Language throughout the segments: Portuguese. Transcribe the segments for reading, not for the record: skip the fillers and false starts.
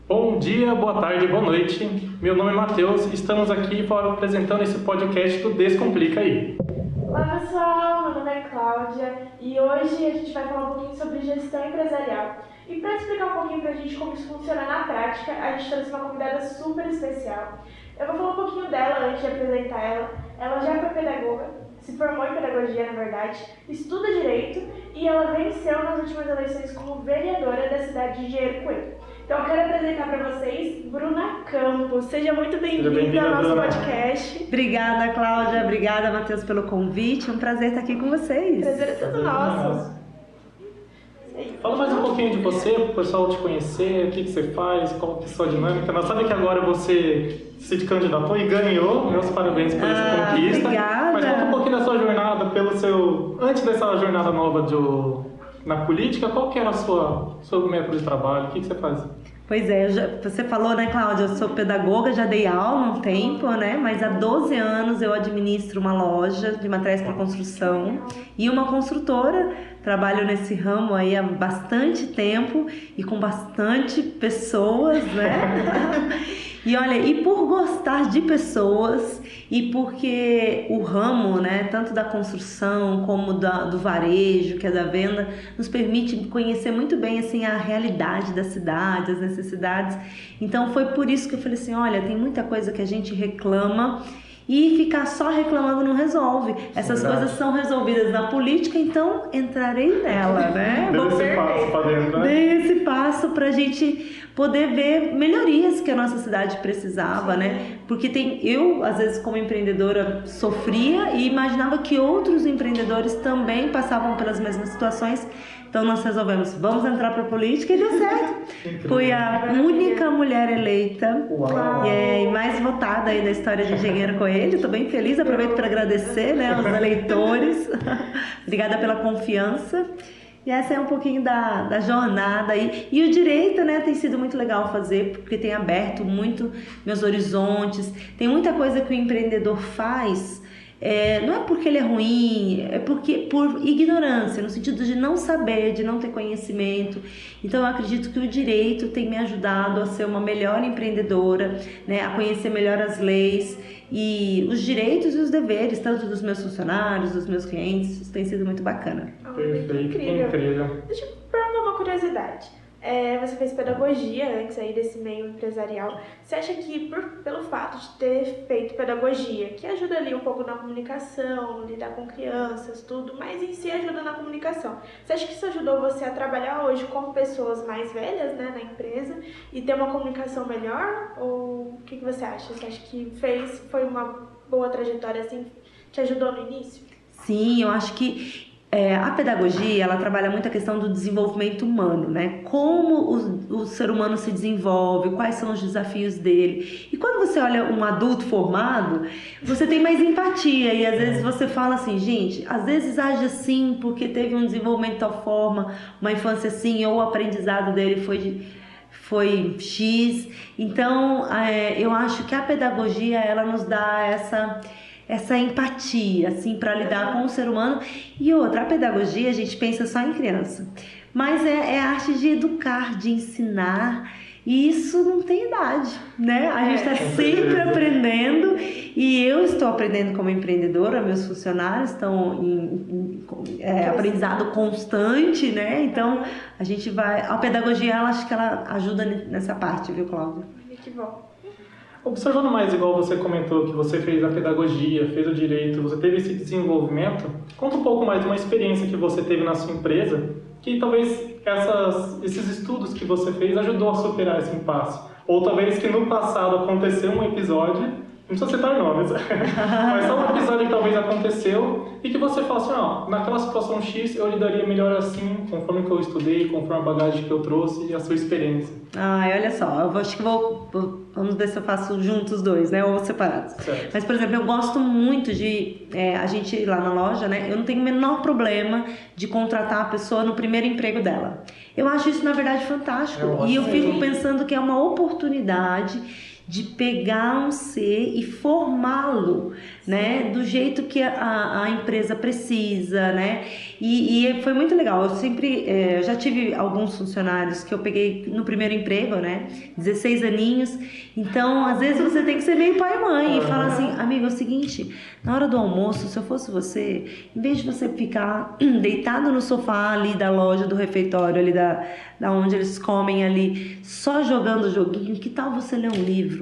Bom dia, boa tarde, boa noite. Meu nome é Matheus e estamos aqui apresentando esse podcast do Descomplica Aí. Olá pessoal, meu nome é Cláudia e hoje a gente vai falar um pouquinho sobre gestão empresarial. E para explicar um pouquinho pra gente como isso funciona na prática, a gente trouxe uma convidada super especial. Eu vou falar um pouquinho dela antes de apresentar ela. Ela já foi pedagoga, se formou em pedagogia na verdade, estuda direito e ela venceu nas últimas eleições como vereadora da cidade de Engenheiro Coelho. Então eu quero apresentar para vocês Bruna Campos. Seja muito bem-vinda ao nosso podcast. Obrigada, Cláudia. Obrigada, Matheus, pelo convite. É um prazer estar aqui com vocês. Prazer é todo nosso. Fala mais um pouquinho de você, para o pessoal te conhecer, o que você faz, qual que é a sua dinâmica. Nós sabemos que agora você se candidatou e ganhou. Meus parabéns por essa conquista. Obrigada. Mas conta um pouquinho da sua jornada, antes dessa jornada nova na política, qual que era o seu método de trabalho? O que você faz? Pois é, você falou, né, Cláudia? Eu sou pedagoga, já dei aula há um tempo, né? Mas há 12 anos eu administro uma loja de materiais para construção e uma construtora. Trabalho nesse ramo aí há bastante tempo e com bastante pessoas, né? E olha, e por gostar de pessoas e porque o ramo, né, tanto da construção como do varejo, que é da venda, nos permite conhecer muito bem assim a realidade da cidade, as necessidades. Então foi por isso que eu falei assim, olha, tem muita coisa que a gente reclama e ficar só reclamando não resolve. Essas coisas são resolvidas na política, então entrarei nela, né? Dê esse passo para dentro, né? Dê esse passo para a gente poder ver melhorias que a nossa cidade precisava, né? Porque eu, às vezes, como empreendedora, sofria e imaginava que outros empreendedores também passavam pelas mesmas situações. Então nós resolvemos, vamos entrar para a política e deu certo. Fui a única mulher eleita e mais votada aí na história de Engenheiro Coelho. Estou bem feliz, aproveito para agradecer, né, aos eleitores. Obrigada pela confiança. E essa é um pouquinho da jornada aí. E o direito, né, tem sido muito legal fazer, porque tem aberto muito meus horizontes. Tem muita coisa que o empreendedor faz. Não é porque ele é ruim, é porque por ignorância, no sentido de não saber, de não ter conhecimento. Então eu acredito que o direito tem me ajudado a ser uma melhor empreendedora, né, a conhecer melhor as leis e os direitos e os deveres, tanto dos meus funcionários, dos meus clientes. Isso tem sido muito bacana. Perfeito, incrível. Deixa eu perguntar uma curiosidade. Você fez pedagogia antes aí desse meio empresarial. Você acha que pelo fato de ter feito pedagogia, que ajuda ali um pouco na comunicação, lidar com crianças, tudo, mas em si ajuda na comunicação, você acha que isso ajudou você a trabalhar hoje com pessoas mais velhas, né, na empresa e ter uma comunicação melhor? Ou o que você acha? Você acha que foi uma boa trajetória assim, te ajudou no início? Sim, eu acho que a pedagogia, ela trabalha muito a questão do desenvolvimento humano, né? Como o ser humano se desenvolve, quais são os desafios dele. E quando você olha um adulto formado, você tem mais empatia e às vezes você fala assim, gente, às vezes age assim porque teve um desenvolvimento de tal forma, uma infância assim, ou o aprendizado dele foi X. Então, eu acho que a pedagogia, ela nos dá essa empatia, assim, para lidar com o ser humano. E outra, a pedagogia, a gente pensa só em criança, mas é a arte de educar, de ensinar, e isso não tem idade, né? A gente está sempre aprendendo, e eu estou aprendendo como empreendedora, meus funcionários estão em aprendizado constante, né? Então, a pedagogia, acho que ela ajuda nessa parte, viu, Cláudia? Que bom. Observando mais, igual você comentou, que você fez a pedagogia, fez o direito, você teve esse desenvolvimento, conta um pouco mais de uma experiência que você teve na sua empresa, que talvez esses estudos que você fez ajudou a superar esse impasse. Ou talvez que no passado aconteceu um episódio, não precisa citar nomes, mas só um episódio que talvez aconteceu e que você fala assim, naquela situação X eu lidaria melhor assim, conforme que eu estudei, conforme a bagagem que eu trouxe e a sua experiência. Olha só, eu acho que vamos ver se eu faço juntos os dois, né, ou separados. Certo. Mas, por exemplo, eu gosto muito de, a gente lá na loja, né, eu não tenho o menor problema de contratar a pessoa no primeiro emprego dela. Eu acho isso, na verdade, fantástico. E eu fico pensando que é uma oportunidade de pegar um ser e formá-lo, né, do jeito que a empresa precisa, né, e foi muito legal. Eu sempre, eu já tive alguns funcionários que eu peguei no primeiro emprego, né, 16 aninhos, então às vezes você tem que ser meio pai e mãe e falar assim, amigo, é o seguinte, na hora do almoço, se eu fosse você, em vez de você ficar deitado no sofá ali da loja, do refeitório, ali da onde eles comem ali, só jogando joguinho, que tal você ler um livro?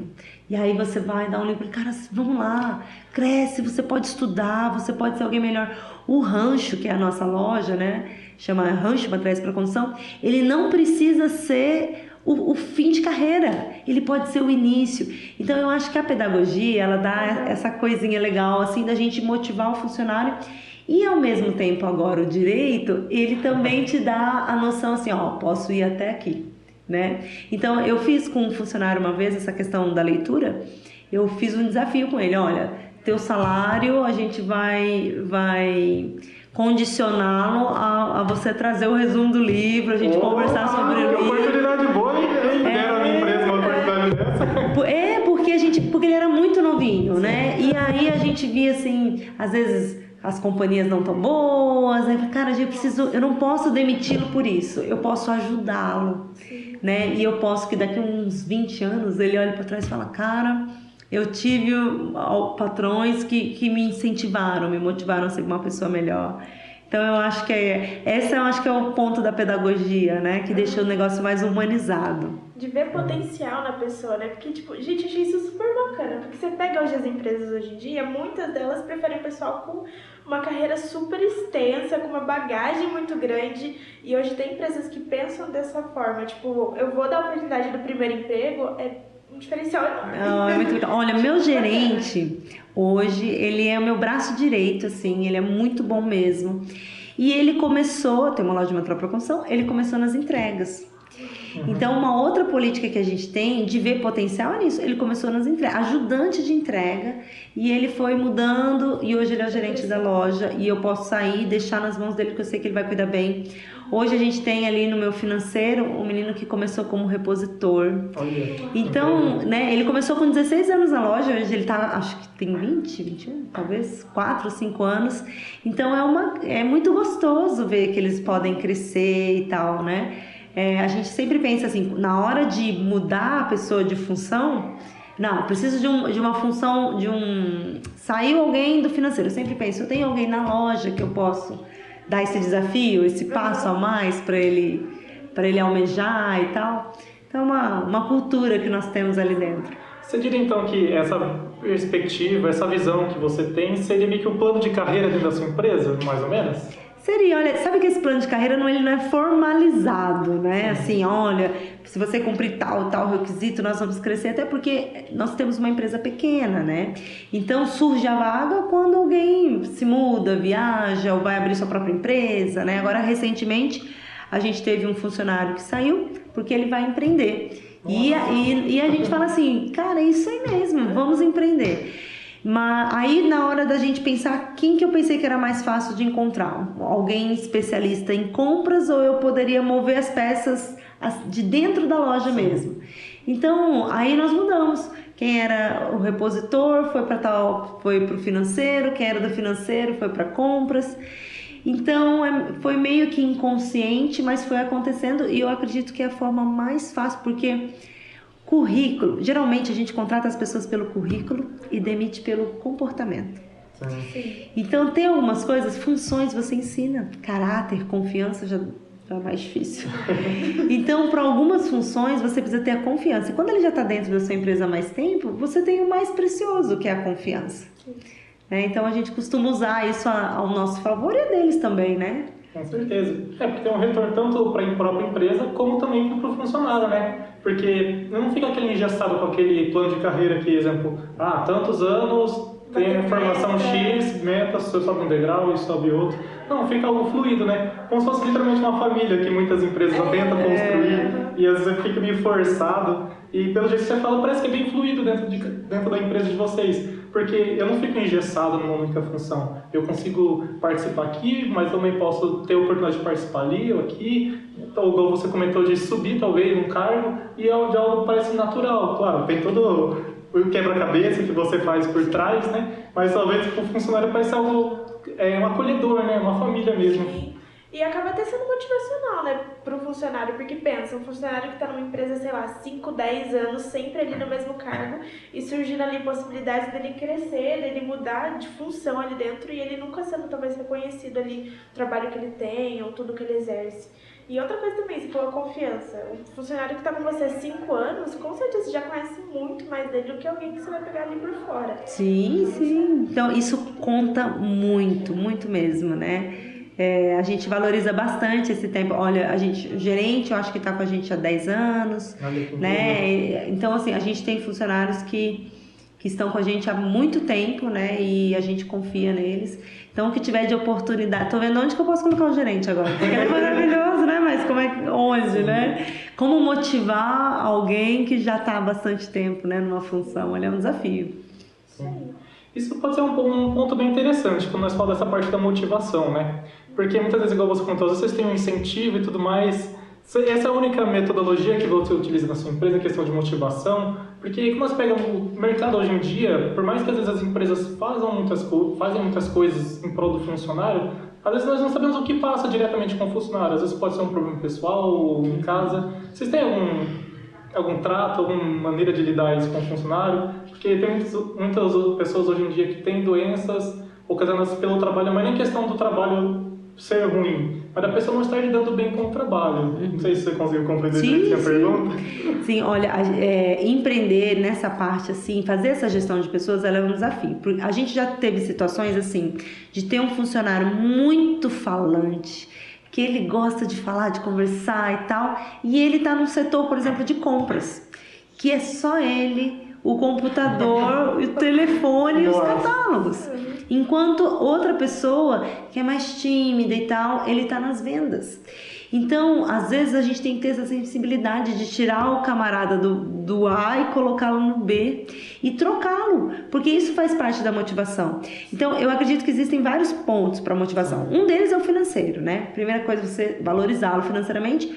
E aí você vai dar um livro, cara, vamos lá, cresce, você pode estudar, você pode ser alguém melhor. O rancho, que é a nossa loja, né, chama Rancho Materiais para Construção, ele não precisa ser o fim de carreira, ele pode ser o início. Então eu acho que a pedagogia, ela dá essa coisinha legal, assim, da gente motivar o funcionário. E ao mesmo tempo agora o direito, ele também te dá a noção assim, ó, posso ir até aqui, né? Então eu fiz com um funcionário uma vez essa questão da leitura, eu fiz um desafio com ele, olha, teu salário a gente vai condicioná-lo a você trazer o resumo do livro, a gente conversar sobre o livro. Oportunidade boa, hein? Deram na empresa uma oportunidade dessa. Porque ele era muito novinho, né? E aí a gente via assim, às vezes as companhias não tão boas, né? Cara, eu não posso demiti-lo por isso, eu posso ajudá-lo, né? E eu posso que daqui a uns 20 anos ele olhe para trás e fala, cara, eu tive patrões que me incentivaram, me motivaram a ser uma pessoa melhor. Então eu acho que esse é o ponto da pedagogia, né? Que deixa o negócio mais humanizado. De ver potencial na pessoa, né? Porque, tipo, gente, eu achei isso super bacana. Porque você pega hoje as empresas hoje em dia, muitas delas preferem o pessoal com uma carreira super extensa, com uma bagagem muito grande. E hoje tem empresas que pensam dessa forma. Tipo, eu vou dar a oportunidade do primeiro emprego, é um diferencial enorme. É muito legal. Olha, meu gerente, hoje, ele é o meu braço direito, assim, ele é muito bom mesmo. E ele começou, tem uma loja de material para construção, ele começou nas entregas. Então, uma outra política que a gente tem de ver potencial é nisso. Ele começou nas entregas, ajudante de entrega, e ele foi mudando, e hoje ele é o gerente da loja, e eu posso sair e deixar nas mãos dele, porque eu sei que ele vai cuidar bem. Hoje a gente tem ali no meu financeiro um menino que começou como repositor. Então, né, ele começou com 16 anos na loja, hoje ele tá, acho que tem 20, 21, talvez 4, 5 anos. Então é muito gostoso ver que eles podem crescer e tal, né? A gente sempre pensa assim, na hora de mudar a pessoa de função, não, preciso de uma função, saiu alguém do financeiro. Eu sempre penso, eu tenho alguém na loja que eu posso dar esse desafio, esse passo a mais para ele almejar e tal. Então é uma cultura que nós temos ali dentro. Você diria então que essa perspectiva, essa visão que você tem, seria meio que o plano de carreira dentro da sua empresa, mais ou menos? Seria, olha, sabe que esse plano de carreira ele não é formalizado, né? Assim, olha, se você cumprir tal requisito, nós vamos crescer, até porque nós temos uma empresa pequena, né? Então surge a vaga quando alguém se muda, viaja ou vai abrir sua própria empresa, né? Agora, recentemente, a gente teve um funcionário que saiu porque ele vai empreender. E a gente fala assim, cara, é isso aí mesmo, vamos empreender. Mas aí na hora da gente pensar quem que eu pensei que era mais fácil de encontrar, alguém especialista em compras ou eu poderia mover as peças de dentro da loja mesmo. Então aí nós mudamos, quem era o repositor foi para o financeiro, quem era do financeiro foi para compras. Então foi meio que inconsciente, mas foi acontecendo e eu acredito que é a forma mais fácil, porque currículo, geralmente a gente contrata as pessoas pelo currículo e demite pelo comportamento. Sim. Então tem algumas coisas, funções você ensina, caráter, confiança já é mais difícil. Então para algumas funções você precisa ter a confiança. E quando ele já está dentro da sua empresa há mais tempo, você tem o mais precioso, que é a confiança. Então a gente costuma usar isso ao nosso favor e a deles também, né? Com certeza. Porque tem um retorno tanto para a própria empresa como também para o funcionário, né? Porque não fica aquele engessado com aquele plano de carreira que, exemplo, tantos anos tem informação X, meta, você sobe um degrau e sobe outro. Não, fica algo fluido, né? Como se fosse literalmente uma família que muitas empresas tentam construir e às vezes fica meio forçado. E pelo jeito que você fala, parece que é bem fluido dentro da empresa de vocês. Porque eu não fico engessado numa única função. Eu consigo participar aqui, mas também posso ter a oportunidade de participar ali ou aqui. Então, igual você comentou de subir talvez um cargo e de algo parece natural. Claro, tem todo o quebra-cabeça que você faz por trás, né? Mas talvez o funcionário pareça algo um acolhedor, né? Uma família mesmo. Sim. E acaba até sendo motivacional, né, para o funcionário, porque pensa, um funcionário que está numa empresa, sei lá, 5, 10 anos, sempre ali no mesmo cargo, e surgindo ali possibilidades dele crescer, dele mudar de função ali dentro, e ele nunca sendo talvez reconhecido ali o trabalho que ele tem, ou tudo que ele exerce. E outra coisa também, você falou a confiança. O funcionário que está com você há 5 anos, com certeza já conhece muito mais dele do que alguém que você vai pegar ali por fora. Sim, sim. Então, isso conta muito, muito mesmo, né? A gente valoriza bastante esse tempo. Olha, o gerente, eu acho que está com a gente há 10 anos, né? Então, assim, a gente tem funcionários que estão com a gente há muito tempo, né? E a gente confia neles. Então, o que tiver de oportunidade... Tô vendo onde que eu posso colocar o gerente agora. Porque ele é maravilhoso, né? Mas onde, né? Como motivar alguém que já está há bastante tempo, né? Numa função. Olha, é um desafio. Sim. Isso pode ser um ponto bem interessante quando nós falamos dessa parte da motivação, né? Porque muitas vezes, igual você comentou, vocês têm um incentivo e tudo mais. Essa é a única metodologia que você utiliza na sua empresa, em questão de motivação. Porque como nós pegamos o mercado hoje em dia, por mais que às vezes as empresas fazem muitas coisas em prol do funcionário, às vezes nós não sabemos o que passa diretamente com o funcionário. Às vezes pode ser um problema pessoal ou em casa. Vocês têm algum trato, alguma maneira de lidar isso com o funcionário? Porque tem muitas pessoas hoje em dia que têm doenças ocasionadas pelo trabalho, mas nem questão do trabalho ser ruim, mas a pessoa não estar lidando bem com o trabalho. Não sei se você conseguiu compreender a pergunta. Sim, olha, empreender nessa parte, assim, fazer essa gestão de pessoas, ela é um desafio. A gente já teve situações, assim, de ter um funcionário muito falante, que ele gosta de falar, de conversar e tal, e ele está num setor, por exemplo, de compras, que é só ele, o computador, o telefone e os catálogos. Enquanto outra pessoa que é mais tímida e tal, ele está nas vendas. Então, às vezes a gente tem que ter essa sensibilidade de tirar o camarada do A e colocá-lo no B e trocá-lo, porque isso faz parte da motivação. Então, eu acredito que existem vários pontos para a motivação. Um deles é o financeiro, né? Primeira coisa é você valorizá-lo financeiramente.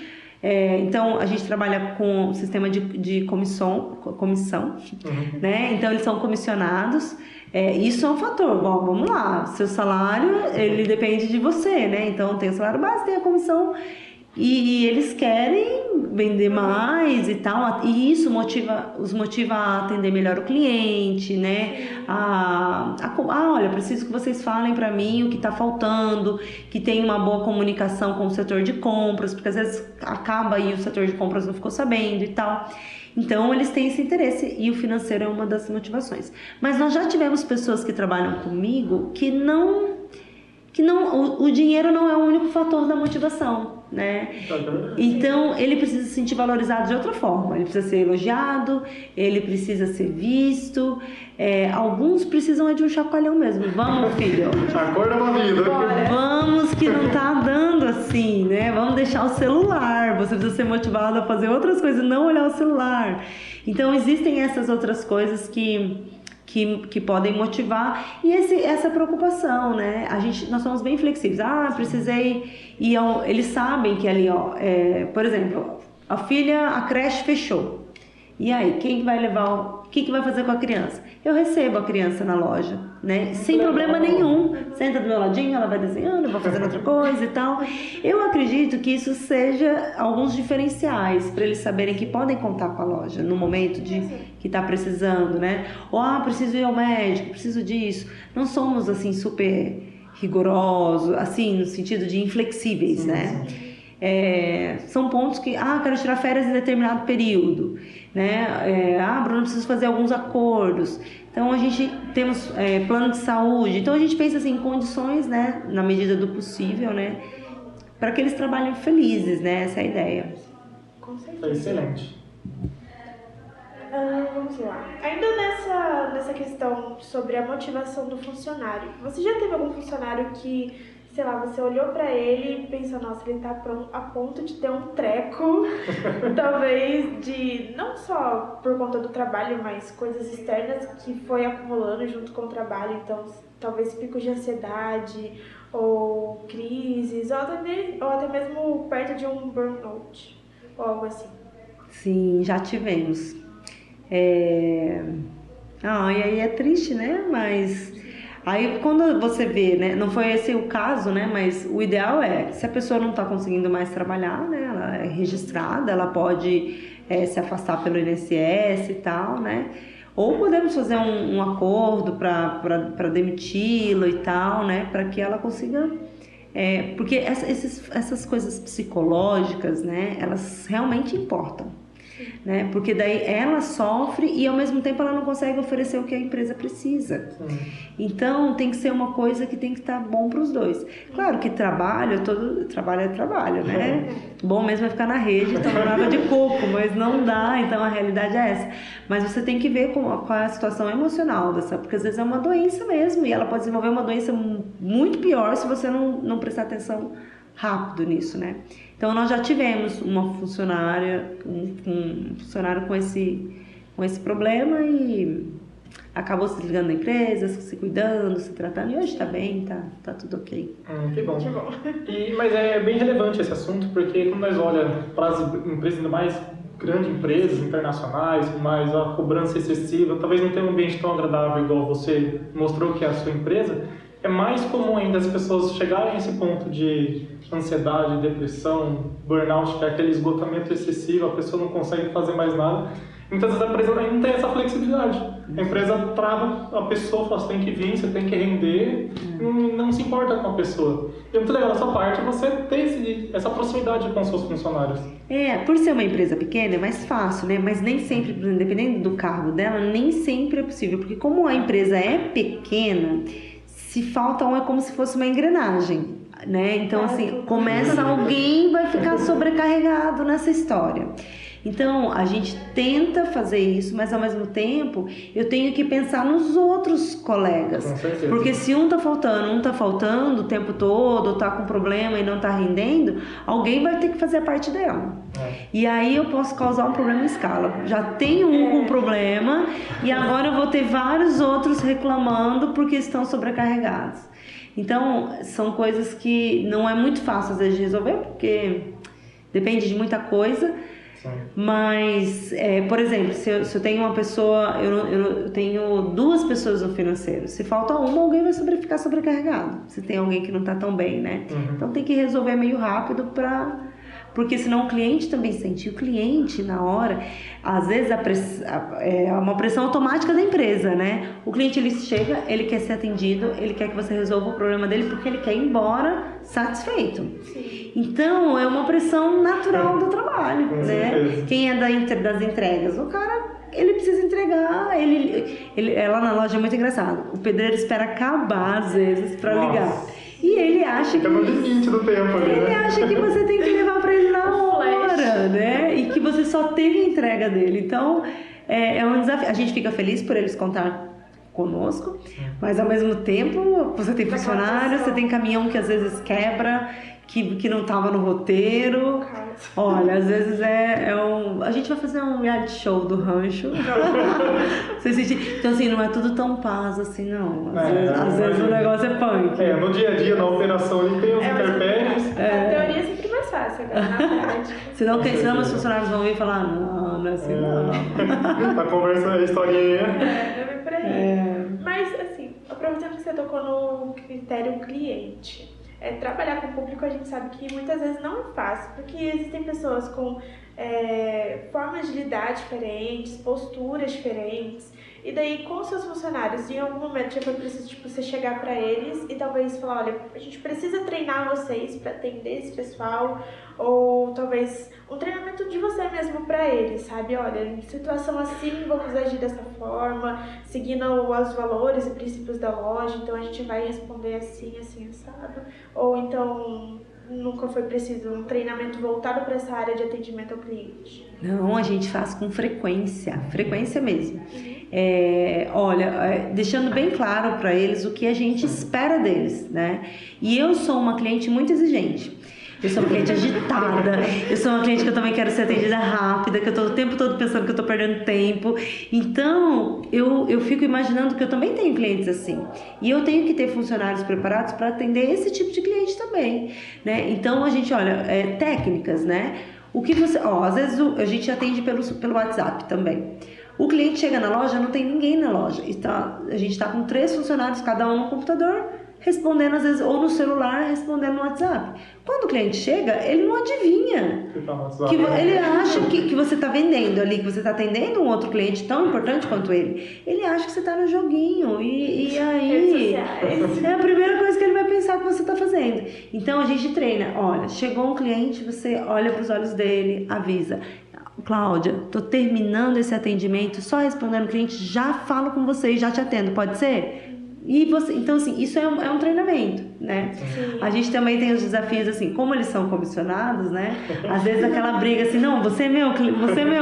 Então, a gente trabalha com um sistema de comissão, né? Então, eles são comissionados. Isso é um fator. Bom, vamos lá. Seu salário, ele depende de você, né? Então, tem o salário base, tem a comissão. E eles querem vender mais e tal, e isso os motiva a atender melhor o cliente, né? Olha, preciso que vocês falem para mim o que está faltando, que tenha uma boa comunicação com o setor de compras, porque às vezes acaba e o setor de compras não ficou sabendo e tal. Então, eles têm esse interesse e o financeiro é uma das motivações. Mas nós já tivemos pessoas que trabalham comigo que o dinheiro não é o único fator da motivação, né? Então, ele precisa se sentir valorizado de outra forma. Ele precisa ser elogiado, ele precisa ser visto. Alguns precisam de um chacoalhão mesmo. Vamos, filho. Acorda pra vida. Vamos, que não tá dando assim, né? Vamos deixar o celular. Você precisa ser motivado a fazer outras coisas, não olhar o celular. Então, existem essas outras coisas que podem motivar e essa preocupação, né? Nós somos bem flexíveis. Precisei ir eles sabem que ali, por exemplo, a creche fechou. E aí, quem vai levar, o que vai fazer com a criança? Eu recebo a criança na loja, né? Sem problema nenhum. Senta do meu ladinho, ela vai desenhando, eu vou fazendo outra coisa e tal. Eu acredito que isso seja alguns diferenciais para eles saberem que podem contar com a loja no momento que está precisando, né? Ou, preciso ir ao médico, preciso disso. Não somos, assim, super rigorosos, assim, no sentido de inflexíveis, né? São pontos que, quero tirar férias em determinado período, né? Bruno, preciso fazer alguns acordos. Então, a gente temos plano de saúde. Então, a gente pensa assim, em condições, né? Na medida do possível, né? Para que eles trabalhem felizes, né? Essa é a ideia. Com certeza. Excelente. vamos lá. Ainda nessa questão sobre a motivação do funcionário, você já teve algum funcionário que, sei lá, você olhou pra ele e pensou, nossa, ele tá a ponto de ter um treco, talvez de, não só por conta do trabalho, mas coisas externas que foi acumulando junto com o trabalho, então talvez picos de ansiedade, ou crises, ou até mesmo perto de um burnout, ou algo assim. Sim, já tivemos. E aí é triste, né? Mas aí quando você vê, né? Não foi esse o caso, né? Mas o ideal é, se a pessoa não está conseguindo mais trabalhar, né? Ela é registrada, ela pode se afastar pelo INSS e tal, né? Ou podemos fazer um acordo para demiti-la e tal, né? Para que ela consiga... porque essas coisas psicológicas, né? Elas realmente importam. Né? Porque daí ela sofre e ao mesmo tempo ela não consegue oferecer o que a empresa precisa. Então tem que ser uma coisa que tem que estar bom para os dois. Claro que trabalho é trabalho, né? Bom mesmo é ficar na rede tomando água de coco, mas não dá, então a realidade é essa. Mas você tem que ver qual é a situação emocional dessa, porque às vezes é uma doença mesmo e ela pode desenvolver uma doença muito pior se você não prestar atenção rápido nisso, né? Então nós já tivemos uma funcionária, um funcionário com esse problema e acabou se desligando da empresa, se cuidando, se tratando, e hoje está bem, tá tudo ok. Que bom. Mas é bem relevante esse assunto, porque quando nós olhamos para as empresas ainda mais grandes empresas internacionais, com mais a cobrança excessiva, talvez não tenha um ambiente tão agradável igual você mostrou que é a sua empresa, é mais comum ainda as pessoas chegarem a esse ponto de ansiedade, depressão, burnout, que é aquele esgotamento excessivo, a pessoa não consegue fazer mais nada. Muitas vezes a empresa não tem essa flexibilidade. A empresa trava a pessoa, fala, você tem que vir, você tem que render, não se importa com a pessoa. E é muito legal da sua parte você ter essa proximidade com os seus funcionários. Por ser uma empresa pequena é mais fácil, né? Mas nem sempre, dependendo do cargo dela, nem sempre é possível. Porque como a empresa é pequena, se falta um é como se fosse uma engrenagem, né? Então, assim, começa alguém vai ficar sobrecarregado nessa história. Então, a gente tenta fazer isso, mas ao mesmo tempo, eu tenho que pensar nos outros colegas. Com certeza. Porque se um tá faltando o tempo todo, tá com problema e não tá rendendo, alguém vai ter que fazer a parte dela. E aí eu posso causar um problema em escala. Já tenho um com problema e agora eu vou ter vários outros reclamando porque estão sobrecarregados. Então, são coisas que não é muito fácil às vezes de resolver, porque depende de muita coisa. Mas, por exemplo, se eu tenho uma pessoa, eu tenho 2 pessoas no financeiro. Se falta uma, alguém vai ficar sobrecarregado. Se tem alguém que não está tão bem, né? Então tem que resolver meio rápido porque senão o cliente também sente. E o cliente, na hora, às vezes é uma pressão automática da empresa, né? O cliente, ele chega, ele quer ser atendido, ele quer que você resolva o problema dele porque ele quer ir embora satisfeito. Sim. Então, é uma pressão natural do trabalho, né? Quem é das entregas? O cara, ele precisa entregar, lá na loja é muito engraçado. O pedreiro espera acabar, às vezes, pra ligar. E ele acha que... no limite do tempo ali, ele acha que você tem que levar pra ele na hora, né? E que você só tem a entrega dele. Então, é um desafio. A gente fica feliz por eles contar conosco, mas ao mesmo tempo, você tem funcionário, você tem caminhão que às vezes quebra, que não tava no roteiro. Olha, às vezes a gente vai fazer um reality show do rancho. Então, assim, não é tudo tão paz assim, não. Às vezes o negócio é punk. No dia a dia, na operação, ali tem os intempéries. A teoria é sempre mais fácil, agora na prática. Senão meus funcionários vão vir e falar, não é assim, não. A conversa, a historinha. Não é por aí. Mas, assim, aproveitando que você tocou no critério cliente, trabalhar com o público, a gente sabe que muitas vezes não é fácil, porque existem pessoas com formas de lidar diferentes, posturas diferentes, e daí com seus funcionários, em algum momento já foi preciso você chegar para eles e talvez falar, olha, a gente precisa treinar vocês para atender esse pessoal, ou talvez um treinamento de você mesmo para eles, sabe? Olha, em situação assim, vamos agir dessa forma, seguindo os valores e princípios da loja, então a gente vai responder assim, assim, assado. Ou então, nunca foi preciso um treinamento voltado para essa área de atendimento ao cliente? Não, a gente faz com frequência mesmo. Deixando bem claro para eles o que a gente espera deles, né? E eu sou uma cliente muito exigente. Eu sou uma cliente agitada, eu sou uma cliente que eu também quero ser atendida rápida, que eu tô o tempo todo pensando que eu tô perdendo tempo. Então, eu fico imaginando que eu também tenho clientes assim. E eu tenho que ter funcionários preparados para atender esse tipo de cliente também, né? Então, a gente olha, técnicas, né? O que você... às vezes a gente atende pelo WhatsApp também. O cliente chega na loja, não tem ninguém na loja. A gente está com 3 funcionários, cada um no computador, respondendo às vezes, ou no celular, respondendo no WhatsApp. Quando o cliente chega, ele não adivinha. Ele acha que você está vendendo ali, que você está atendendo um outro cliente tão importante quanto ele. Ele acha que você está no joguinho. E aí é a primeira coisa que ele vai pensar que você está fazendo. Então a gente treina. Olha, chegou um cliente, você olha para os olhos dele, avisa. Cláudia, tô terminando esse atendimento, só respondendo o cliente, já falo com você e já te atendo, pode ser? E você, então assim, isso é um treinamento, né? Sim. A gente também tem os desafios assim, como eles são comissionados, né? Às vezes aquela briga assim, não, você é meu,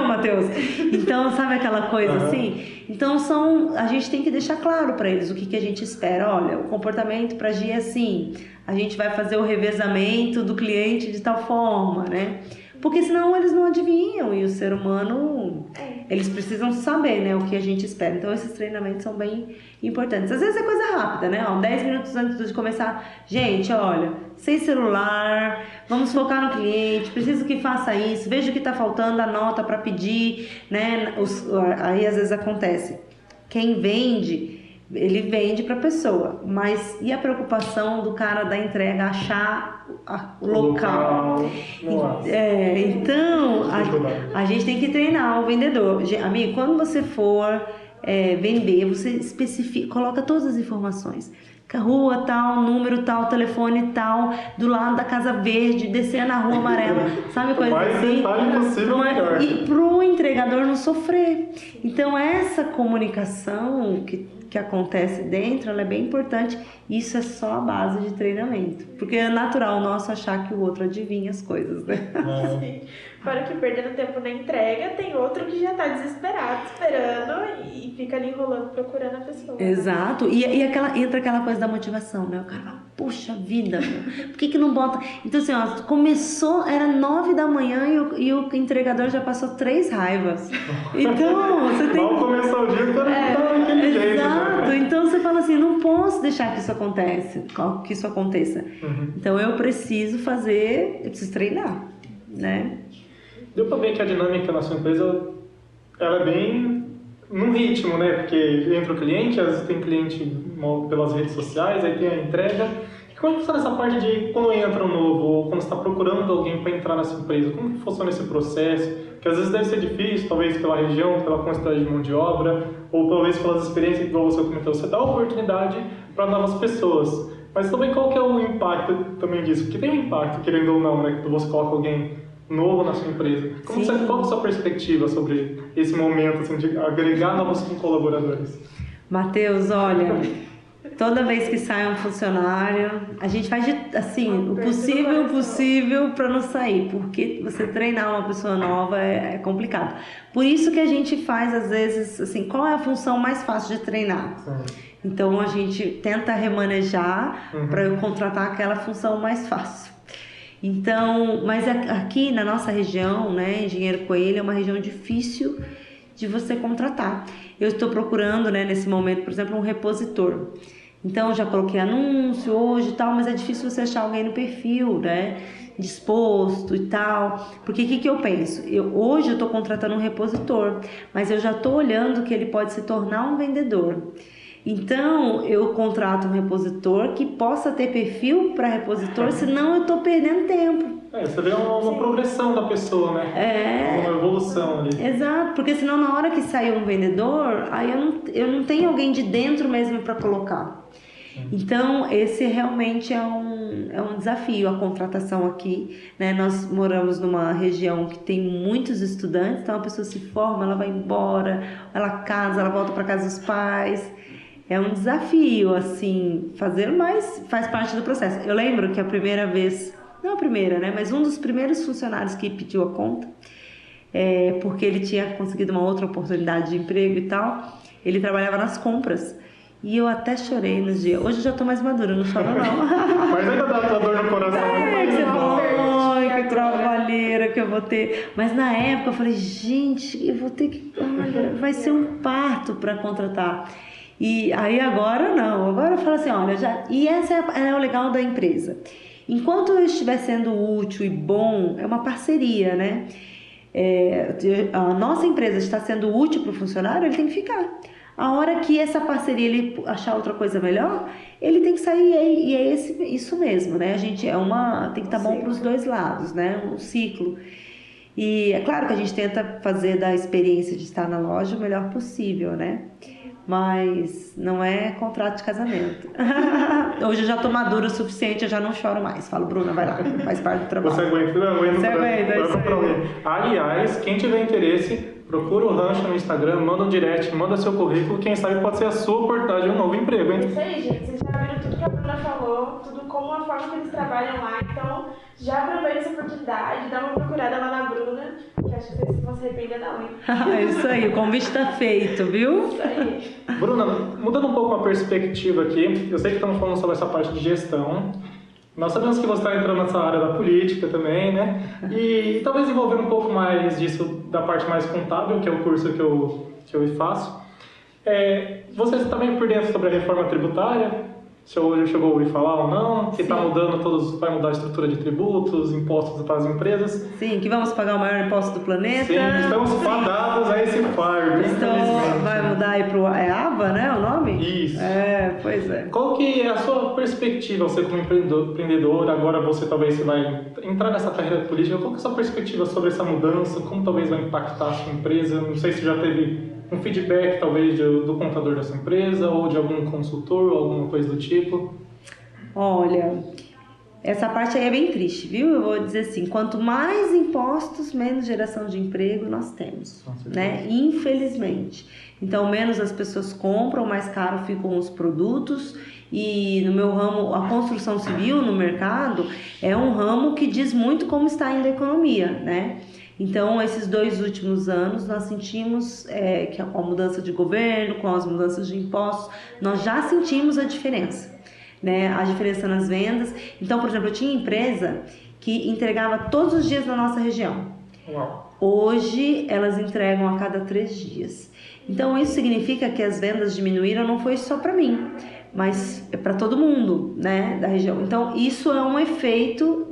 Matheus. Então, sabe aquela coisa assim? Então a gente tem que deixar claro para eles o que a gente espera. Olha, o comportamento para agir é assim, a gente vai fazer o revezamento do cliente de tal forma, né? Porque senão eles não adivinham e o ser humano, eles precisam saber, né, o que a gente espera. Então esses treinamentos são bem importantes. Às vezes é coisa rápida, né? 10 minutos antes de começar, gente, olha, sem celular, vamos focar no cliente, preciso que faça isso, veja o que está faltando, anota para pedir, né? Aí às vezes acontece, quem vende... Ele vende para a pessoa, mas e a preocupação do cara da entrega achar o local? Então a gente tem que treinar o vendedor. Amigo, quando você for vender, você especifica, coloca todas as informações. Rua tal, número tal, telefone tal, do lado da Casa Verde, descer na Rua Amarela, sabe, coisa assim? Melhor. E pro entregador não sofrer. Então essa comunicação que acontece dentro, ela é bem importante. Isso é só a base de treinamento, porque é natural nosso achar que o outro adivinha as coisas, né? Sim. Fora que perdendo tempo na entrega, tem outro que já tá desesperado, esperando e fica ali enrolando, procurando a pessoa. Exato. E entra aquela coisa da motivação, né? O cara fala, puxa vida, por que não bota... Então assim, ó, começou, era 9 da manhã e o entregador já passou 3 raivas. Então, você tem... Mal começou o dia, tá naquele jeito. Exato. Então você fala assim, não posso deixar que isso aconteça. Então eu preciso treinar, né? Deu pra ver que a dinâmica na sua empresa, ela é bem num ritmo, né? Porque entra o cliente, às vezes tem cliente pelas redes sociais, aí tem a entrega. E como é que funciona essa parte de quando entra um novo, ou quando você está procurando alguém para entrar nessa empresa? Como que funciona esse processo? Que às vezes deve ser difícil, talvez pela região, pela quantidade de mão de obra, ou talvez pelas experiências que você comentou. Você dá oportunidade para novas pessoas. Mas também qual que é o impacto também disso? Porque tem um impacto, querendo ou não, né? Que você coloca alguém novo na sua empresa. Qual é a sua perspectiva sobre esse momento assim, de agregar novos colaboradores? Matheus, olha, toda vez que sai um funcionário, a gente faz o possível para não sair, porque você treinar uma pessoa nova é complicado. Por isso que a gente faz, às vezes, assim, qual é a função mais fácil de treinar? Sim. Então a gente tenta remanejar para eu contratar aquela função mais fácil. Então, mas aqui na nossa região, né, Engenheiro Coelho é uma região difícil de você contratar. Eu estou procurando, né, nesse momento, por exemplo, um repositor. Então, já coloquei anúncio hoje e tal, mas é difícil você achar alguém no perfil, né, disposto e tal. Porque o que eu penso? Hoje eu estou contratando um repositor, mas eu já estou olhando que ele pode se tornar um vendedor. Então, eu contrato um repositor que possa ter perfil para repositor, senão eu estou perdendo tempo. Você vê uma progressão da pessoa, né? Uma evolução ali. Exato, porque senão na hora que sair um vendedor, aí eu não tenho alguém de dentro mesmo para colocar. Então, esse realmente é um desafio, a contratação aqui, né? Nós moramos numa região que tem muitos estudantes, então a pessoa se forma, ela vai embora, ela casa, ela volta para casa dos pais. É um desafio, assim, fazer, mas faz parte do processo. Eu lembro que a primeira vez, não a primeira, né? Mas um dos primeiros funcionários que pediu a conta, porque ele tinha conseguido uma outra oportunidade de emprego e tal, ele trabalhava nas compras. E eu até chorei no dia. Hoje eu já tô mais madura, não choro não. Mas ainda dá dor no coração. Você falou, ai, que trabalheira que eu vou ter. Mas na época eu falei, gente, eu vou ter que... Olha, vai ser um parto para contratar. E aí agora não. Agora eu falo assim, olha, já... E esse é o legal da empresa. Enquanto eu estiver sendo útil e bom, é uma parceria, né? A nossa empresa está sendo útil para o funcionário, ele tem que ficar. A hora que essa parceria ele achar outra coisa melhor, ele tem que sair e é isso mesmo, né? A gente tem que estar bom para os dois lados, né? Um ciclo. E é claro que a gente tenta fazer da experiência de estar na loja o melhor possível, né? Mas não é contrato de casamento. Hoje eu já tô madura o suficiente, eu já não choro mais. Falo, Bruna, vai lá, faz parte do trabalho. Você aguenta, não aguenta. Você aguenta, Aliás, quem tiver interesse, procura o Rancho no Instagram, manda um direct, manda seu currículo, quem sabe pode ser a sua oportunidade de um novo emprego, hein? Isso aí, gente. Vocês já viram tudo que a Bruna falou, tudo como a forma que eles trabalham lá. Então, já aproveita essa oportunidade, dá uma procurada lá na Bruna, que acho que vocês vão se arrepender não, hein? É isso aí, o convite tá feito, viu? Isso aí. Bruna, mudando um pouco a perspectiva aqui, eu sei que estamos falando sobre essa parte de gestão. Nós sabemos que você está entrando nessa área da política também, né? E talvez envolvendo um pouco mais disso, da parte mais contábil, que é o curso que eu faço. Você está bem por dentro sobre a reforma tributária? Se hoje chegou a ouvir falar ou não? Que está mudando vai mudar a estrutura de tributos, impostos para as empresas? Sim, que vamos pagar o maior imposto do planeta. Sim, estamos fadados a esse fardo, infelizmente. Vai mudar aí pro AVA, né, o nome? Isso. Pois é. Qual que é a sua perspectiva, você como empreendedor, agora você talvez vai entrar nessa carreira política, qual que é a sua perspectiva sobre essa mudança, como talvez vai impactar a sua empresa? Não sei se já teve um feedback talvez do contador da sua empresa ou de algum consultor ou alguma coisa do tipo. Olha, essa parte aí é bem triste, viu? Eu vou dizer assim, quanto mais impostos, menos geração de emprego nós temos, né? Infelizmente. Então, menos as pessoas compram, mais caro ficam os produtos. E no meu ramo, a construção civil no mercado é um ramo que diz muito como está indo a economia, né? Então, esses 2 últimos anos, nós sentimos que com a mudança de governo, com as mudanças de impostos, nós já sentimos a diferença, né? A diferença nas vendas. Então, por exemplo, eu tinha empresa que entregava todos os dias na nossa região. Uau. Hoje, elas entregam a cada 3 dias. Então, isso significa que as vendas diminuíram, não foi só para mim, mas é para todo mundo, né, da região. Então, isso é um efeito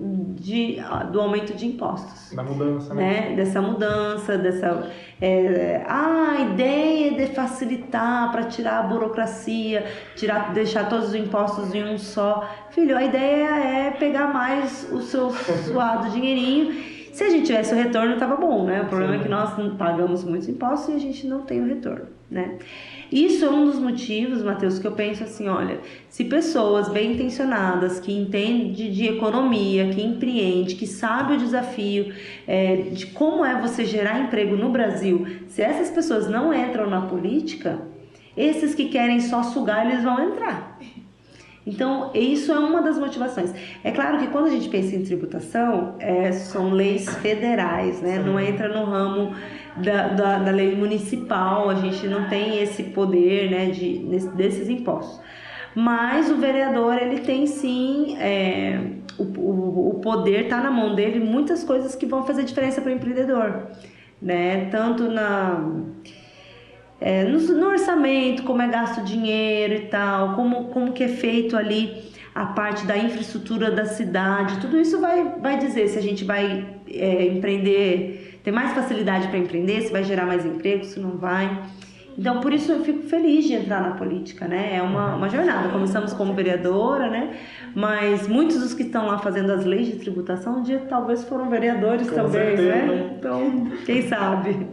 do aumento de impostos. Da mudança, né? Dessa mudança, a ideia de facilitar para tirar a burocracia, deixar todos os impostos em um só. Filho, a ideia é pegar mais o seu suado dinheirinho. Se a gente tivesse o retorno, estava bom, né? O problema é que nós pagamos muitos impostos e a gente não tem o retorno, né? Isso é um dos motivos, Matheus, que eu penso assim, olha, se pessoas bem intencionadas, que entendem de economia, que empreende, que sabe o desafio de como é você gerar emprego no Brasil, se essas pessoas não entram na política, esses que querem só sugar, eles vão entrar. Então, isso é uma das motivações. É claro que quando a gente pensa em tributação, são leis federais, né? Não entra no ramo da lei municipal, a gente não tem esse poder, né, desses impostos. Mas o vereador, ele tem sim, o poder está na mão dele, muitas coisas que vão fazer diferença para o empreendedor, né? Tanto no orçamento, como é gasto dinheiro e tal, como que é feito ali a parte da infraestrutura da cidade, tudo isso vai dizer se a gente vai empreender, ter mais facilidade para empreender, se vai gerar mais emprego, se não vai. Então, por isso eu fico feliz de entrar na política, né? É uma jornada. Começamos como vereadora, né? Mas muitos dos que estão lá fazendo as leis de tributação, um dia talvez foram vereadores com também, certeza, né? Então, quem sabe?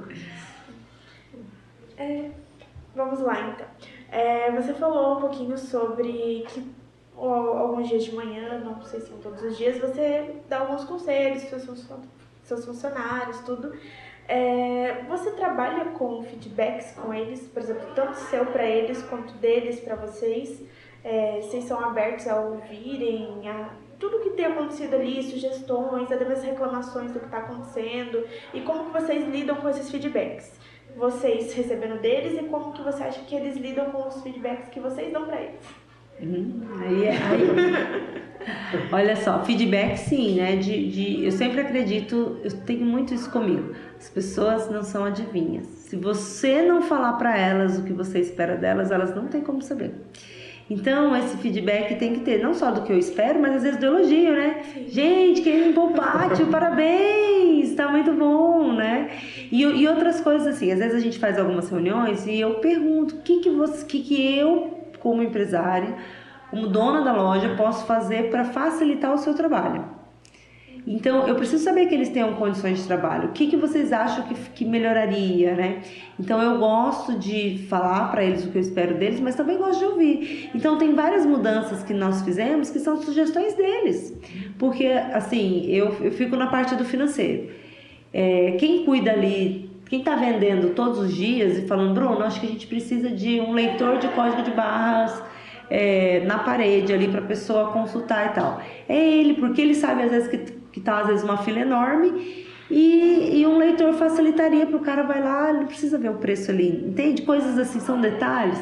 Vamos lá, então. Você falou um pouquinho sobre que alguns dias de manhã, não sei se são todos os dias, você dá alguns conselhos para seus funcionários, tudo. Você trabalha com feedbacks com eles, por exemplo, tanto seu para eles quanto deles para vocês? Vocês são abertos a ouvirem, tudo que tem acontecido ali, sugestões, até mesmo reclamações do que está acontecendo, e como que vocês lidam com esses feedbacks? Vocês recebendo deles e como que você acha que eles lidam com os feedbacks que vocês dão para eles? Olha só, feedback sim, né? Eu sempre acredito, eu tenho muito isso comigo. As pessoas não são adivinhas. Se você não falar para elas o que você espera delas, elas não têm como saber. Então, esse feedback tem que ter, não só do que eu espero, mas às vezes do elogio, né? Sim. Gente, quem limpou o pátio, parabéns, tá muito bom, né? E outras coisas assim, às vezes a gente faz algumas reuniões e eu pergunto o que eu, como empresária, como dona da loja, posso fazer para facilitar o seu trabalho. Então, eu preciso saber que eles tenham condições de trabalho. O que vocês acham que melhoraria, né? Então, eu gosto de falar para eles o que eu espero deles, mas também gosto de ouvir. Então, tem várias mudanças que nós fizemos que são sugestões deles. Porque, assim, eu fico na parte do financeiro. Quem cuida ali, quem está vendendo todos os dias e falando, Bruno, acho que a gente precisa de um leitor de código de barras na parede ali para a pessoa consultar e tal. É ele, porque ele sabe às vezes que tá às vezes uma fila enorme e um leitor facilitaria para o cara vai lá, ele não precisa ver o preço ali, entende? Coisas assim, são detalhes.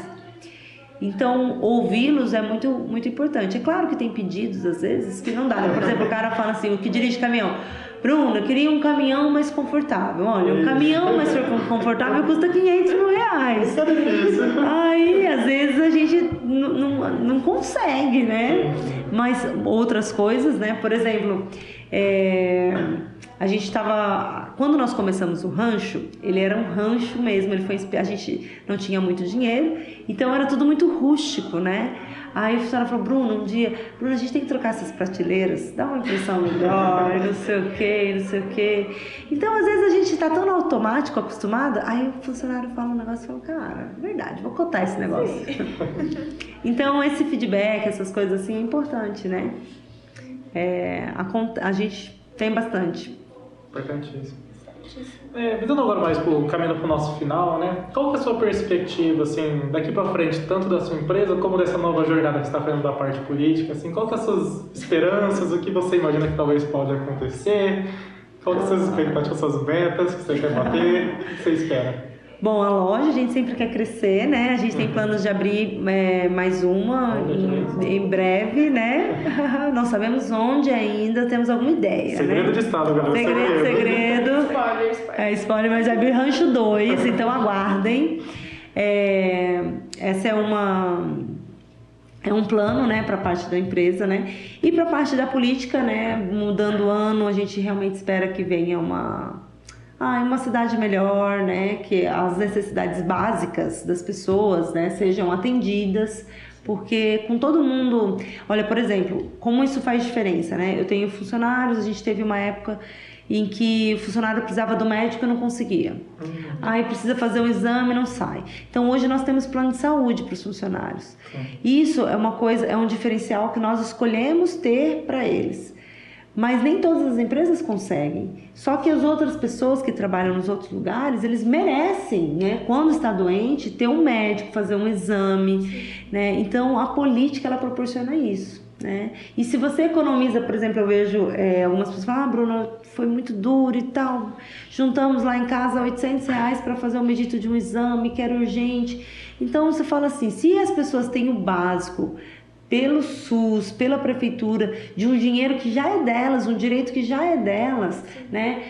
Então, ouvi-los é muito, muito importante. É claro que tem pedidos às vezes que não dá. Por exemplo, o cara fala assim, o que dirige caminhão, Bruno, eu queria um caminhão mais confortável. Olha, um caminhão mais confortável custa 500 mil reais. Aí, às vezes, a gente não consegue, né? Mas outras coisas, né? Por exemplo, a gente estava... Quando nós começamos o rancho, ele era um rancho mesmo. A gente não tinha muito dinheiro, então era tudo muito rústico, né? Aí a funcionária falou, Bruno, a gente tem que trocar essas prateleiras, dá uma impressão melhor, não sei o quê. Então, às vezes, a gente tá tão no automático, acostumado, aí o funcionário fala um negócio e fala, cara, é verdade, vou cotar esse negócio. Então, esse feedback, essas coisas assim, é importante, né? A gente tem bastante. Importantíssimo. Visando agora mais caminho para o nosso final, né? Qual que é a sua perspectiva, assim, daqui para frente, tanto da sua empresa como dessa nova jornada que você está fazendo da parte política, assim, qual que são as suas esperanças, o que você imagina que talvez pode acontecer, qual que são as suas expectativas, suas metas que você quer bater, o que você espera? Bom, a loja a gente sempre quer crescer, né? A gente tem planos de abrir mais uma em breve, né? Não sabemos onde ainda, temos alguma ideia, segredo, né? De estado, galera. Segredo. Spoiler, mas vai abrir Rancho 2, então aguardem. Essa é um plano, né, para a parte da empresa, né? E para a parte da política, né? Mudando o ano, a gente realmente espera que venha uma cidade melhor, né, que as necessidades básicas das pessoas, né, sejam atendidas, porque com todo mundo, olha, por exemplo, como isso faz diferença, né, eu tenho funcionários, a gente teve uma época em que o funcionário precisava do médico e não conseguia, aí precisa fazer um exame e não sai, então hoje nós temos plano de saúde para os funcionários, isso é uma coisa, é um diferencial que nós escolhemos ter para eles. Mas nem todas as empresas conseguem. Só que as outras pessoas que trabalham nos outros lugares, eles merecem, né? Quando está doente, ter um médico, fazer um exame, né? Então, a política, ela proporciona isso, né? E se você economiza, por exemplo, eu vejo algumas pessoas falam, Bruno, foi muito duro e tal. Juntamos lá em casa R$800 para fazer um medito de um exame que era urgente. Então, você fala assim, se as pessoas têm o básico, pelo SUS, pela prefeitura, de um dinheiro que já é delas, um direito que já é delas, né?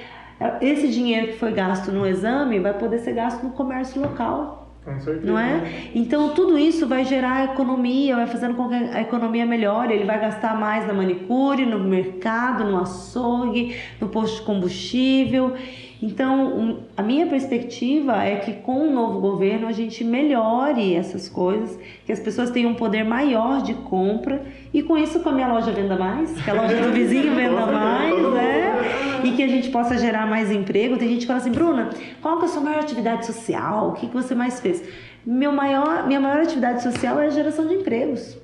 Esse dinheiro que foi gasto no exame vai poder ser gasto no comércio local, com certeza, não é? Então, tudo isso vai gerar economia, vai fazendo com que a economia melhore, ele vai gastar mais na manicure, no mercado, no açougue, no posto de combustível. Então, a minha perspectiva é que com o novo governo a gente melhore essas coisas, que as pessoas tenham um poder maior de compra e com isso com a minha loja venda mais, que a loja do vizinho venda mais, né? E que a gente possa gerar mais emprego. Tem gente que fala assim, Bruna, qual que é a sua maior atividade social? O que você mais fez? Minha maior atividade social é a geração de empregos.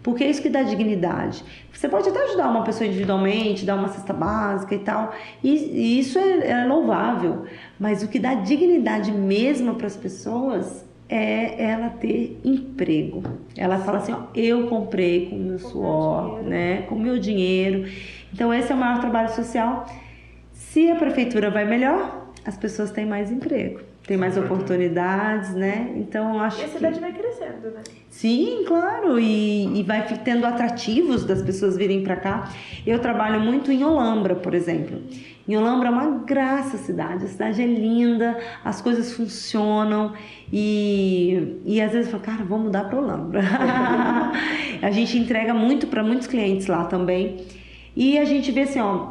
Porque é isso que dá dignidade. Você pode até ajudar uma pessoa individualmente, dar uma cesta básica e tal, e isso é louvável, mas o que dá dignidade mesmo para as pessoas é ela ter emprego. Ela fala assim, ó, eu comprei com o meu suor, né, com o meu dinheiro. Então esse é o maior trabalho social. Se a prefeitura vai melhor, as pessoas têm mais emprego, têm mais oportunidades, né? Então eu acho E a cidade vai crescendo, né? Sim, claro, e vai tendo atrativos das pessoas virem para cá. Eu trabalho muito em Olambra, por exemplo. Em Olambra é uma graça a cidade é linda, as coisas funcionam e às vezes eu falo, cara, vou mudar para Olambra. A gente entrega muito para muitos clientes lá também. E a gente vê assim, ó,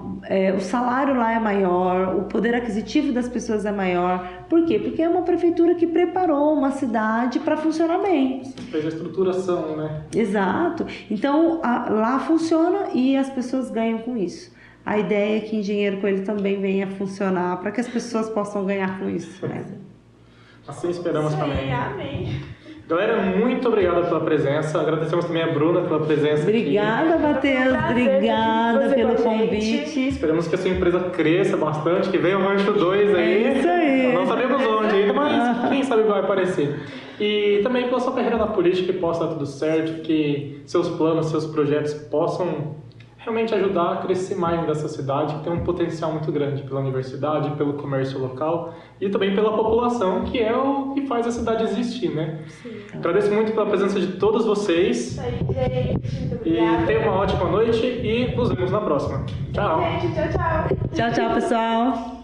o salário lá é maior, o poder aquisitivo das pessoas é maior. Por quê? Porque é uma prefeitura que preparou uma cidade para funcionar bem. Fez a estruturação, né? Exato. Então, lá funciona e as pessoas ganham com isso. A ideia é que Engenheiro Coelho também venha funcionar para que as pessoas possam ganhar com isso, né? Assim esperamos Isso aí, também. amém. Galera, muito obrigada pela presença. Agradecemos também a Bruna pela presença Obrigada, aqui. Matheus. Obrigada pelo convite. Esperamos que a sua empresa cresça bastante, que venha o Rancho 2 aí. É isso aí. Não sabemos onde ainda, mas quem sabe vai aparecer. E também pela sua carreira na política, que possa dar tudo certo, que seus planos, seus projetos possam realmente ajudar a crescer mais dessa cidade, que tem um potencial muito grande pela universidade, pelo comércio local e também pela população, que é o que faz a cidade existir, né? Sim. Agradeço muito pela presença de todos vocês Isso aí, gente. Muito e obrigada. tenham uma ótima noite e nos vemos na próxima. Tchau! Gente, tchau, tchau. Tchau, tchau, pessoal.